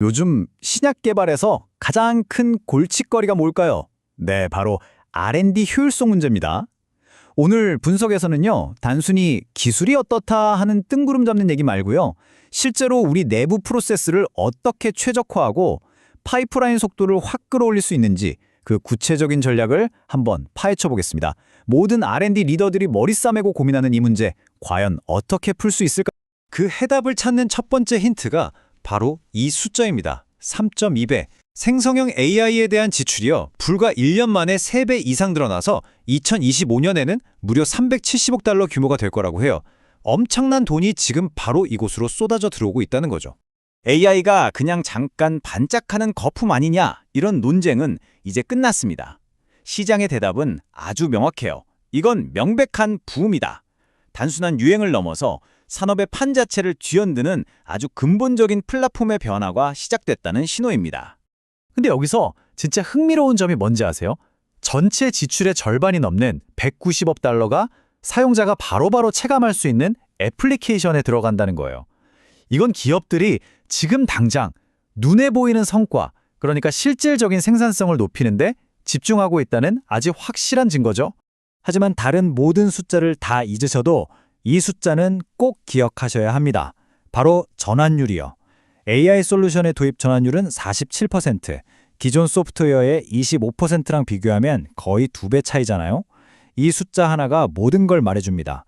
요즘 신약 개발에서 가장 큰 골칫거리가 뭘까요? 네, 바로 R&D 효율성 문제입니다. 오늘 분석에서는요, 단순히 기술이 어떻다 하는 뜬구름 잡는 얘기 말고요, 실제로 우리 내부 프로세스를 어떻게 최적화하고 파이프라인 속도를 확 끌어올릴 수 있는지 그 구체적인 전략을 한번 파헤쳐 보겠습니다. 모든 R&D 리더들이 머리 싸매고 고민하는 이 문제, 과연 어떻게 풀 수 있을까? 그 해답을 찾는 첫 번째 힌트가 바로 이 숫자입니다. 3.2배. 생성형 AI에 대한 지출이요. 불과 1년 만에 3배 이상 늘어나서 2025년에는 무려 370억 달러 규모가 될 거라고 해요. 엄청난 돈이 지금 바로 이곳으로 쏟아져 들어오고 있다는 거죠. AI가 그냥 잠깐 반짝하는 거품 아니냐, 이런 논쟁은 이제 끝났습니다. 시장의 대답은 아주 명확해요. 이건 명백한 붐이다. 단순한 유행을 넘어서 산업의 판 자체를 뒤흔드는 아주 근본적인 플랫폼의 변화가 시작됐다는 신호입니다. 근데 여기서 진짜 흥미로운 점이 뭔지 아세요? 전체 지출의 절반이 넘는 190억 달러가 사용자가 바로바로 체감할 수 있는 애플리케이션에 들어간다는 거예요. 이건 기업들이 지금 당장 눈에 보이는 성과, 그러니까 실질적인 생산성을 높이는데 집중하고 있다는 아주 확실한 증거죠. 하지만 다른 모든 숫자를 다 잊으셔도 이 숫자는 꼭 기억하셔야 합니다. 바로 전환율이요. AI 솔루션의 도입 전환율은 47%, 기존 소프트웨어의 25%랑 비교하면 거의 2배 차이잖아요. 이 숫자 하나가 모든 걸 말해줍니다.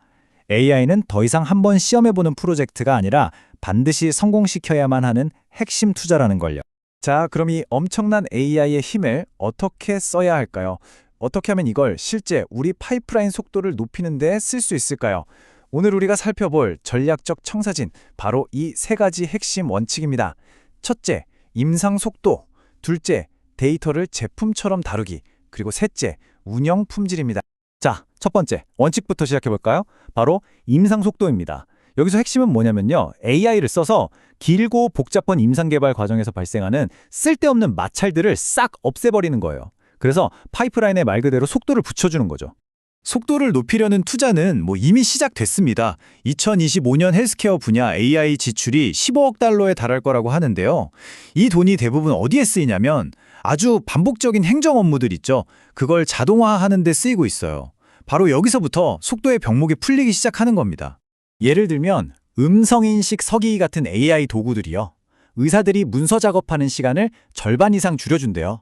AI는 더 이상 한번 시험해보는 프로젝트가 아니라 반드시 성공시켜야만 하는 핵심 투자라는 걸요. 자, 그럼 이 엄청난 AI의 힘을 어떻게 써야 할까요? 어떻게 하면 이걸 실제 우리 파이프라인 속도를 높이는 데 쓸 수 있을까요? 오늘 우리가 살펴볼 전략적 청사진, 바로 이 세 가지 핵심 원칙입니다. 첫째, 임상 속도. 둘째, 데이터를 제품처럼 다루기. 그리고 셋째, 운영 품질입니다. 자, 첫 번째, 원칙부터 시작해볼까요? 바로 임상 속도입니다. 여기서 핵심은 뭐냐면요, AI를 써서 길고 복잡한 임상 개발 과정에서 발생하는 쓸데없는 마찰들을 싹 없애버리는 거예요. 그래서 파이프라인에 말 그대로 속도를 붙여주는 거죠. 속도를 높이려는 투자는 이미 시작됐습니다. 2025년 헬스케어 분야 AI 지출이 15억 달러에 달할 거라고 하는데요. 이 돈이 대부분 어디에 쓰이냐면 아주 반복적인 행정 업무들 있죠. 그걸 자동화하는 데 쓰이고 있어요. 바로 여기서부터 속도의 병목이 풀리기 시작하는 겁니다. 예를 들면 음성인식 서기 같은 AI 도구들이요. 의사들이 문서 작업하는 시간을 절반 이상 줄여준대요.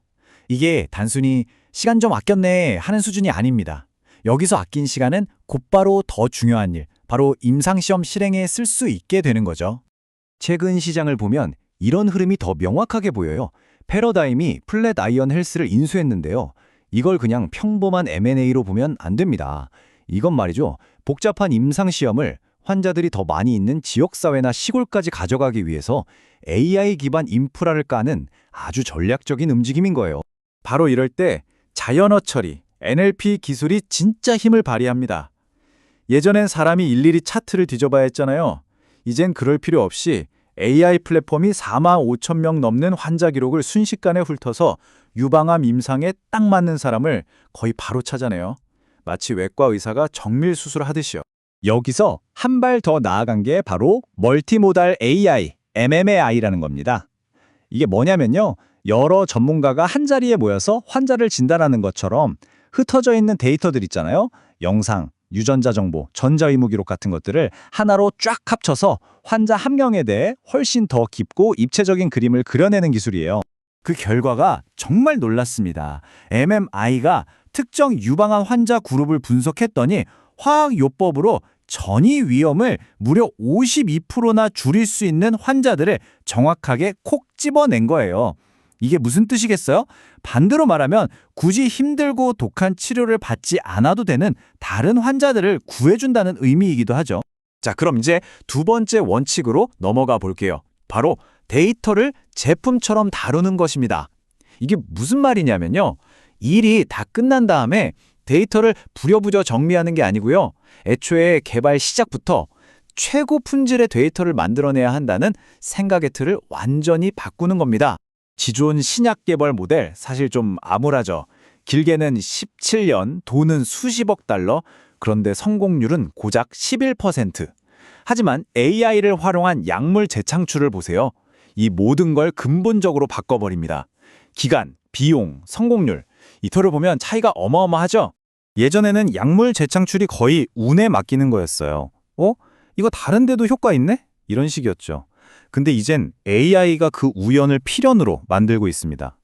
이게 단순히 시간 좀 아꼈네 하는 수준이 아닙니다. 여기서 아낀 시간은 곧바로 더 중요한 일, 바로 임상시험 실행에 쓸 수 있게 되는 거죠. 최근 시장을 보면 이런 흐름이 더 명확하게 보여요. 패러다임이 플랫 아이언 헬스를 인수했는데요. 이걸 그냥 평범한 M&A로 보면 안 됩니다. 이건 말이죠, 복잡한 임상시험을 환자들이 더 많이 있는 지역사회나 시골까지 가져가기 위해서 AI 기반 인프라를 까는 아주 전략적인 움직임인 거예요. 바로 이럴 때 자연어 처리, NLP 기술이 진짜 힘을 발휘합니다. 예전엔 사람이 일일이 차트를 뒤져봐야 했잖아요. 이젠 그럴 필요 없이 AI 플랫폼이 4만 5천 명 넘는 환자 기록을 순식간에 훑어서 유방암 임상에 딱 맞는 사람을 거의 바로 찾아내요. 마치 외과 의사가 정밀 수술을 하듯이요. 여기서 한 발 더 나아간 게 바로 멀티모달 AI, MMAI라는 겁니다. 이게 뭐냐면요, 여러 전문가가 한자리에 모여서 환자를 진단하는 것처럼 흩어져 있는 데이터들 있잖아요. 영상, 유전자 정보, 전자의무 기록 같은 것들을 하나로 쫙 합쳐서 환자 한 명에 대해 훨씬 더 깊고 입체적인 그림을 그려내는 기술이에요. 그 결과가 정말 놀랐습니다. MMI가 특정 유방암 환자 그룹을 분석했더니 화학요법으로 전이 위험을 무려 52%나 줄일 수 있는 환자들을 정확하게 콕 집어낸 거예요. 이게 무슨 뜻이겠어요? 반대로 말하면 굳이 힘들고 독한 치료를 받지 않아도 되는 다른 환자들을 구해준다는 의미이기도 하죠. 자, 그럼 이제 두 번째 원칙으로 넘어가 볼게요. 바로 데이터를 제품처럼 다루는 것입니다. 이게 무슨 말이냐면요, 일이 다 끝난 다음에 데이터를 부랴부랴 정리하는 게 아니고요, 애초에 개발 시작부터 최고 품질의 데이터를 만들어내야 한다는 생각의 틀을 완전히 바꾸는 겁니다. 기존 신약 개발 모델 사실 좀 암울하죠. 길게는 17년, 돈은 수십억 달러, 그런데 성공률은 고작 11%. 하지만 AI를 활용한 약물 재창출을 보세요. 이 모든 걸 근본적으로 바꿔버립니다. 기간, 비용, 성공률, 이 터를 보면 차이가 어마어마하죠? 예전에는 약물 재창출이 거의 운에 맡기는 거였어요. 이거 다른 데도 효과 있네? 이런 식이었죠. 근데 이젠 AI가 그 우연을 필연으로 만들고 있습니다.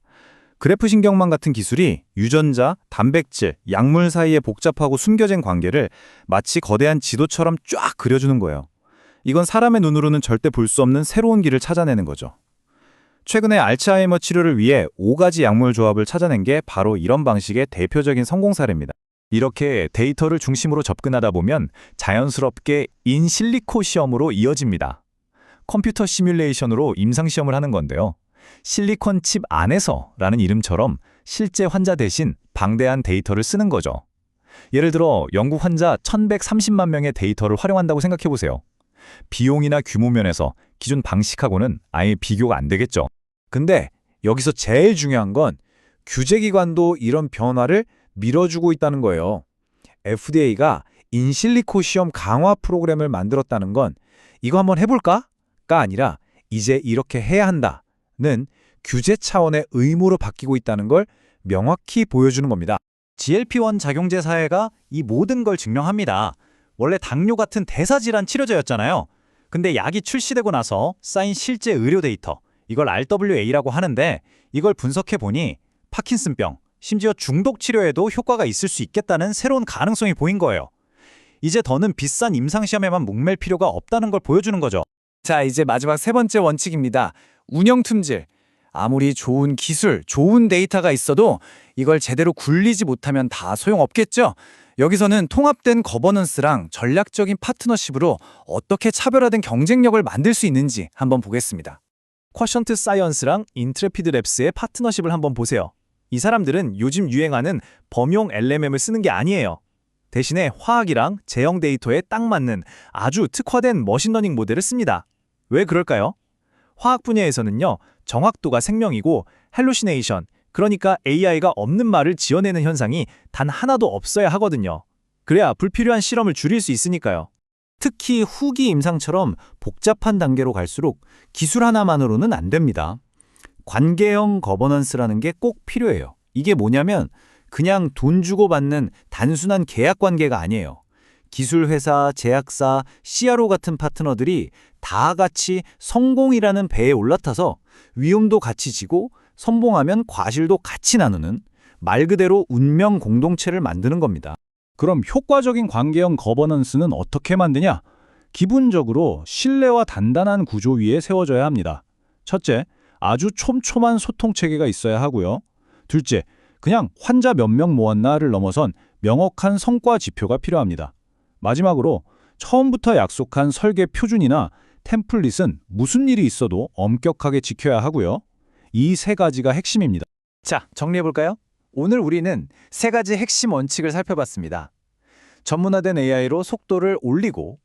그래프 신경망 같은 기술이 유전자, 단백질, 약물 사이의 복잡하고 숨겨진 관계를 마치 거대한 지도처럼 쫙 그려주는 거예요. 이건 사람의 눈으로는 절대 볼 수 없는 새로운 길을 찾아내는 거죠. 최근에 알츠하이머 치료를 위해 5가지 약물 조합을 찾아낸 게 바로 이런 방식의 대표적인 성공 사례입니다. 이렇게 데이터를 중심으로 접근하다 보면 자연스럽게 인실리코 시험으로 이어집니다. 컴퓨터 시뮬레이션으로 임상시험을 하는 건데요. 실리콘 칩 안에서라는 이름처럼 실제 환자 대신 방대한 데이터를 쓰는 거죠. 예를 들어 영국 환자 1130만 명의 데이터를 활용한다고 생각해 보세요. 비용이나 규모 면에서 기존 방식하고는 아예 비교가 안 되겠죠. 근데 여기서 제일 중요한 건 규제기관도 이런 변화를 밀어주고 있다는 거예요. FDA가 인실리코 시험 강화 프로그램을 만들었다는 건 이거 한번 해볼까? 가 아니라 이제 이렇게 해야 한다는 규제 차원의 의무로 바뀌고 있다는 걸 명확히 보여주는 겁니다. GLP-1 작용제 사회가 이 모든 걸 증명합니다. 원래 당뇨 같은 대사질환 치료제였잖아요. 근데 약이 출시되고 나서 쌓인 실제 의료 데이터, 이걸 RWA라고 하는데 이걸 분석해보니 파킨슨병, 심지어 중독 치료에도 효과가 있을 수 있겠다는 새로운 가능성이 보인 거예요. 이제 더는 비싼 임상시험에만 목맬 필요가 없다는 걸 보여주는 거죠. 자, 이제 마지막 세 번째 원칙입니다. 운영 틈질. 아무리 좋은 기술, 좋은 데이터가 있어도 이걸 제대로 굴리지 못하면 다 소용없겠죠? 여기서는 통합된 거버넌스랑 전략적인 파트너십으로 어떻게 차별화된 경쟁력을 만들 수 있는지 한번 보겠습니다. 쿼션트 사이언스랑 인트레피드 랩스의 파트너십을 한번 보세요. 이 사람들은 요즘 유행하는 범용 LMM을 쓰는 게 아니에요. 대신에 화학이랑 제형 데이터에 딱 맞는 아주 특화된 머신러닝 모델을 씁니다. 왜 그럴까요? 화학 분야에서는요, 정확도가 생명이고 헬루시네이션, 그러니까 AI가 없는 말을 지어내는 현상이 단 하나도 없어야 하거든요. 그래야 불필요한 실험을 줄일 수 있으니까요. 특히 후기 임상처럼 복잡한 단계로 갈수록 기술 하나만으로는 안 됩니다. 관계형 거버넌스라는 게 꼭 필요해요. 이게 뭐냐면 그냥 돈 주고 받는 단순한 계약 관계가 아니에요. 기술회사, 제약사, CRO 같은 파트너들이 다 같이 성공이라는 배에 올라타서 위험도 같이 지고 선봉하면 과실도 같이 나누는 말 그대로 운명 공동체를 만드는 겁니다. 그럼 효과적인 관계형 거버넌스는 어떻게 만드냐? 기본적으로 신뢰와 단단한 구조 위에 세워져야 합니다. 첫째, 아주 촘촘한 소통 체계가 있어야 하고요. 둘째, 그냥 환자 몇 명 모았나를 넘어선 명확한 성과 지표가 필요합니다. 마지막으로 처음부터 약속한 설계 표준이나 템플릿은 무슨 일이 있어도 엄격하게 지켜야 하고요. 이 세 가지가 핵심입니다. 자, 정리해볼까요? 오늘 우리는 세 가지 핵심 원칙을 살펴봤습니다. 전문화된 AI로 속도를 올리고,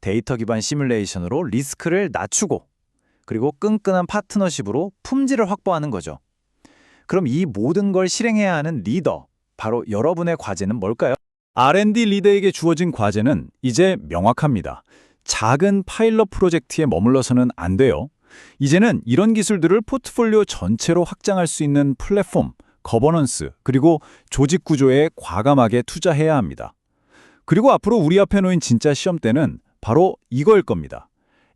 데이터 기반 시뮬레이션으로 리스크를 낮추고, 그리고 끈끈한 파트너십으로 품질을 확보하는 거죠. 그럼 이 모든 걸 실행해야 하는 리더, 바로 여러분의 과제는 뭘까요? R&D 리더에게 주어진 과제는 이제 명확합니다. 작은 파일럿 프로젝트에 머물러서는 안 돼요. 이제는 이런 기술들을 포트폴리오 전체로 확장할 수 있는 플랫폼, 거버넌스, 그리고 조직 구조에 과감하게 투자해야 합니다. 그리고 앞으로 우리 앞에 놓인 진짜 시험대는 바로 이거일 겁니다.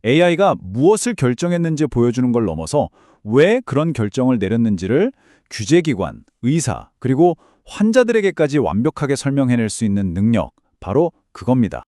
AI가 무엇을 결정했는지 보여주는 걸 넘어서 왜 그런 결정을 내렸는지를 규제기관, 의사, 그리고 환자들에게까지 완벽하게 설명해낼 수 있는 능력, 바로 그겁니다.